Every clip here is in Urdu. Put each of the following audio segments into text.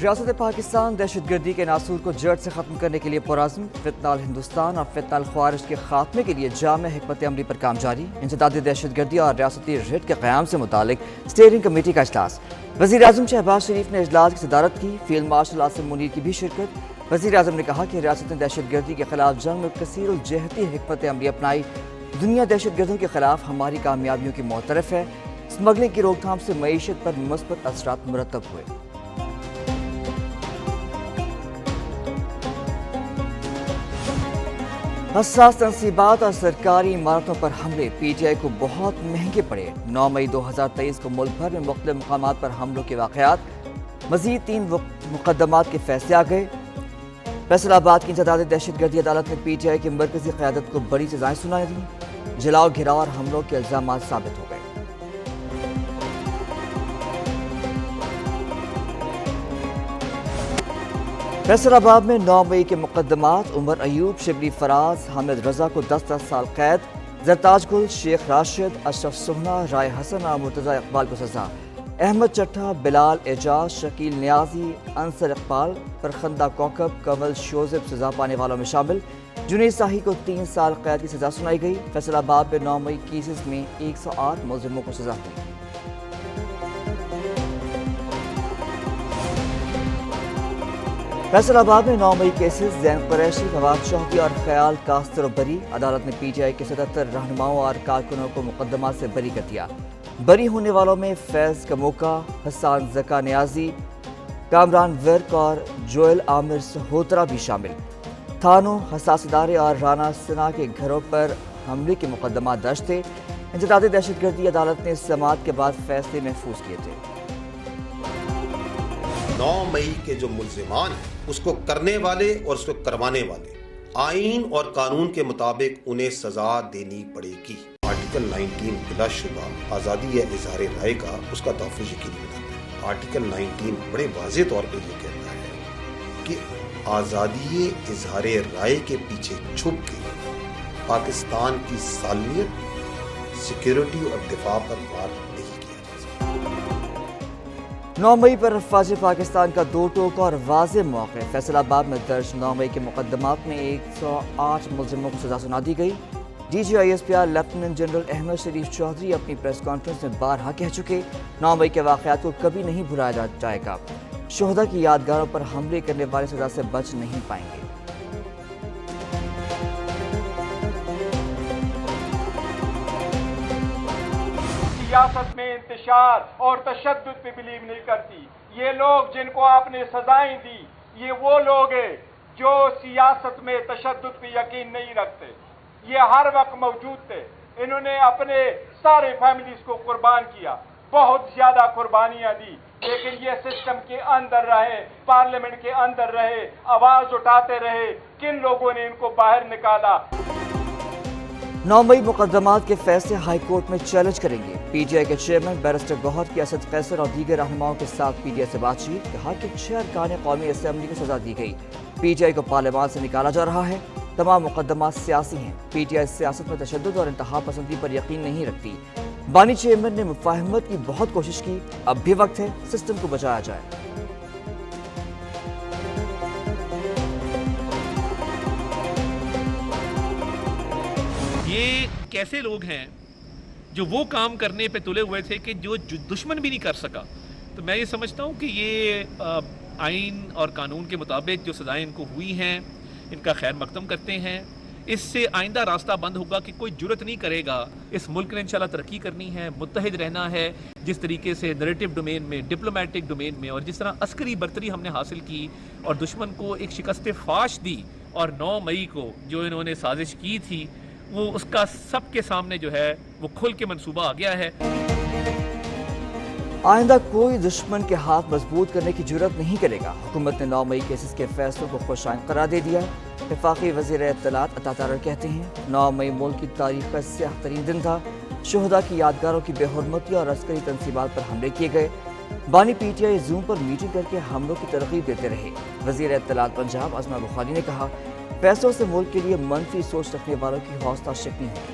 ریاست پاکستان دہشت گردی کے ناسور کو جڑ سے ختم کرنے کے لیے پرعزم، فتنہ ہندوستان اور فتنہ خوارج کے خاتمے کے لیے جامع حکمت عملی پر کام جاری۔ انسداد دہشت گردی اور ریاستی ریٹ کے قیام سے متعلق اسٹیئرنگ کمیٹی کا اجلاس۔ وزیر اعظم شہباز شریف نے اجلاس کی صدارت کی، فیلڈ مارشل عاصم منیر کی بھی شرکت۔ وزیر اعظم نے کہا کہ ریاست نے دہشت گردی کے خلاف جنگ میں کثیر الجہتی حکمت عملی اپنائی۔ دنیا دہشت گردوں کے خلاف ہماری کامیابیوں کی معترف ہے۔ اسمگلنگ کی روک تھام سے معیشت پر مثبت اثرات مرتب ہوئے۔ حساس تنصیبات اور سرکاری عمارتوں پر حملے پی ٹی آئی کو بہت مہنگے پڑے۔ 9 مئی 2023 کو ملک بھر میں مختلف مقامات پر حملوں کے واقعات، مزید 3 مقدمات کے فیصلے آ گئے۔ فیصل آباد کی انسداد دہشت گردی عدالت نے پی ٹی آئی کی مرکزی قیادت کو بڑی سزائیں سنا دیں۔ جلاؤ، گھراؤ اور حملوں کے الزامات ثابت ہو گئے۔ فیصل آباد میں 9 مئی کے مقدمات، عمر ایوب، شبلی فراز، حامد رضا کو 10 سال قید، زرتاج گل، شیخ راشد، اشرف سہنا، رائے حسن اور مرتضی اقبال کو سزا۔ احمد چٹھا، بلال اعجاز، شکیل نیازی، انصر اقبال، فرخندہ کوکب، کنول شوزب سزا پانے والوں میں شامل۔ جنید ساہی کو 3 سال قید کی سزا سنائی گئی۔ فیصل آباد میں 9 مئی کیسز میں 108 ملزموں کو سزا ہوئی۔ فیصل آباد میں 9 مئی کیسز، زین قریشی، فواد چوہدری اور خیال کاستر بری۔ عدالت نے پی ٹی آئی کے 77 رہنماؤں اور کارکنوں کو مقدمات سے بری کر دیا۔ بری ہونے والوں میں فیض کموکا، حسان زکا نیازی، کامران ورک اور جوئل عامر سہوترا بھی شامل۔ تھانوں، حساس ادارے اور رانا سنا کے گھروں پر حملے کے مقدمات درج تھے۔ انسداد دہشت گردی عدالت نے سماعت کے بعد فیصلے محفوظ کیے تھے۔ 9 مئی کے جو ملزمان ہیں اس کو کرنے والے اور اس کو کروانے والے آئین اور قانون کے مطابق انہیں سزا دینی پڑے گی۔ آرٹیکل 19 بلا شبہ آزادی اظہار رائے کا اس کا تحفظ یقینی بناتا ہے۔ آرٹیکل 19 بڑے واضح طور پہ یہ کہتا ہے کہ آزادی اظہار رائے کے پیچھے چھپ کے پاکستان کی سالمیت، سیکیورٹی اور دفاع پر وار نہیں کیا جا سکتا۔ 9 مئی پر افواج پاکستان کا 2 ٹوکا اور واضح موقع۔ فیصل آباد میں درج 9 مئی کے مقدمات میں 108 ملزموں کو سزا سنا دی گئی۔ D G I S P R lieutenant general Ahmed Sharif Chaudhry اپنی پریس کانفرنس میں بارہا کہہ چکے، 9 مئی کے واقعات کو کبھی نہیں بھلایا جائے گا۔ شہداء کی یادگاروں پر حملے کرنے والے سزا سے بچ نہیں پائیں گے۔ سیاست میں انتشار اور تشدد پہ بلیو نہیں کرتی۔ یہ لوگ جن کو آپ نے سزائیں دی، یہ وہ لوگ ہیں جو سیاست میں تشدد پہ یقین نہیں رکھتے۔ یہ ہر وقت موجود تھے۔ انہوں نے اپنے سارے فیملیز کو قربان کیا، بہت زیادہ قربانیاں دی، لیکن یہ سسٹم کے اندر رہے، پارلیمنٹ کے اندر رہے، آواز اٹھاتے رہے۔ کن لوگوں نے ان کو باہر نکالا؟ 9 مئی مقدمات کے فیصلے ہائی کورٹ میں چیلنج کریں گے۔ پی ٹی آئی کے چیئرمین بیرسٹر گوہر کی اسد قیصر اور دیگر رہنماؤں کے ساتھ پی ٹی آئی سے بات چیت، کہا کہ 6 ارکان قومی اسمبلی کو سزا دی گئی۔ پی ٹی آئی کو پارلیمان سے نکالا جا رہا ہے۔ تمام مقدمات سیاسی ہیں۔ پی ٹی آئی سیاست میں تشدد اور انتہا پسندی پر یقین نہیں رکھتی۔ بانی چیئرمین نے مفاہمت کی بہت کوشش کی، اب بھی وقت ہے سسٹم کو بچایا جائے۔ یہ کیسے لوگ ہیں جو وہ کام کرنے پہ تلے ہوئے تھے کہ جو دشمن بھی نہیں کر سکا؟ تو میں یہ سمجھتا ہوں کہ یہ آئین اور قانون کے مطابق جو سزائیں ان کو ہوئی ہیں ان کا خیر مقدم کرتے ہیں۔ اس سے آئندہ راستہ بند ہوگا کہ کوئی جرت نہیں کرے گا۔ اس ملک نے انشاءاللہ ترقی کرنی ہے، متحد رہنا ہے، جس طریقے سے نیریٹو ڈومین میں، ڈپلومیٹک ڈومین میں، اور جس طرح عسکری برتری ہم نے حاصل کی اور دشمن کو ایک شکست فاش دی، اور 9 مئی کو جو انہوں نے سازش کی تھی وہ اس کا سب کے سامنے جو ہے وہ کھل کے منصوبہ آ گیا ہے۔ آئندہ کوئی دشمن کے ہاتھ مضبوط کرنے کی جرت نہیں کرے گا۔ حکومت نے 9 مئی کیسز کے فیصلوں کو خوش آئند قرار دے دیا۔ وفاقی وزیر اطلاعات عطا تارڑ کہتے ہیں، 9 مئی ملک کی تاریخ کا سیاہ ترین دن تھا۔ شہداء کی یادگاروں کی بے حرمتی اور عسکری تنصیبات پر حملے کیے گئے۔ بانی P T I zoom per meeting کر کے حملوں کی ترغیب دیتے رہے۔ وزیر اطلاعات پنجاب عظمہ بخاری نے کہا، فیصلوں سے ملک کے لیے منفی سوچ رکھنے والوں کی حوصلہ شکنی ہوگی۔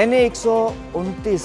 NA 129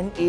NA